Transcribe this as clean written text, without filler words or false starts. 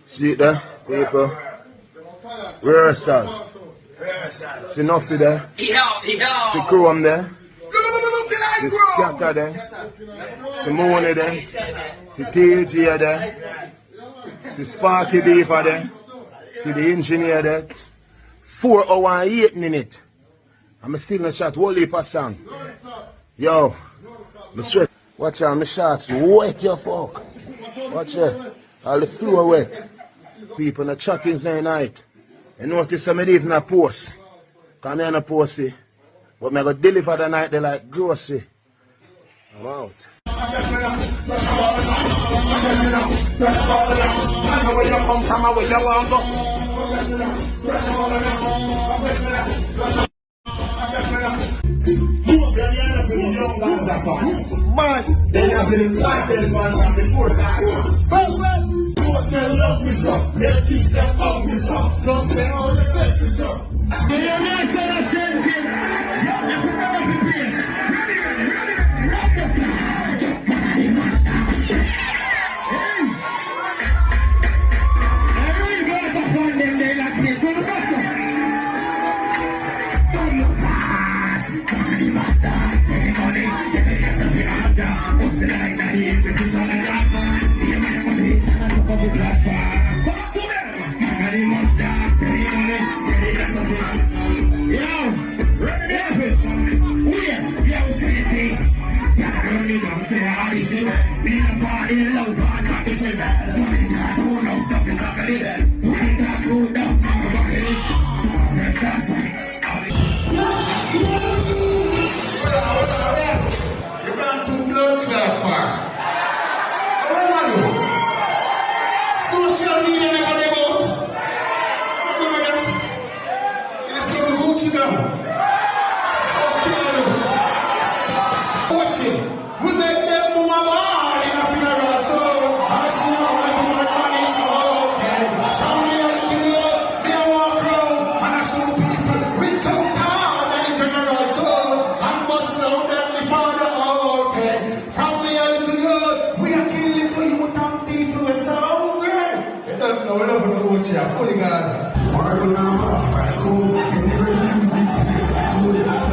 See it there, people? Rehearsal. See Nuffy there? See Chrome there? See Scatter there? See Mooney there? See THA there? See Sparky Beaver there? See the engineer there? 4 hours and 8 minutes. I'm still in the chat, whole heap of song. Yo, me sweat. Watch out, my shots wet your fuck. Watch it. All the floor wet. People in the chat is night. You notice I'm even a post. Come here on a post, but I go deliver the night they like grocery. I'm out. Man, they have been invited once before that. Most men love me so, they kiss them hug me so. Some say all the sex is so. They hear me say the same thing. You put them up in peace. Every boss of fun them they like me so the best. Money must start, say money, get me just a bit of down. What's the line that he is with his on the ground? See him in money, and I look up the platform. Talk to them! Money must start, say money, get me just a bit of down. Yo, ready to have it? Weird, yo, say things. Yeah, I don't need them, say how you say that. Need a party, love, I can't be say that. Money can't go down, something like that. Money can't go down, I'm about it. Fresh gas, man. You can't do blood clot for. What do? Social media never they out. What do we get? You see the Gucci now. Fuck you. Watch it. We make them move ball in a funeral song. I see how much money is okay. From me and the kid, me a walk around and I show people with some card and the general shows. And must know them the father okay. From me and the kid, we are killing for you and people who are so great. You don't know love of the Gucci, fully Gaza. Why do you not have to school? And never use it.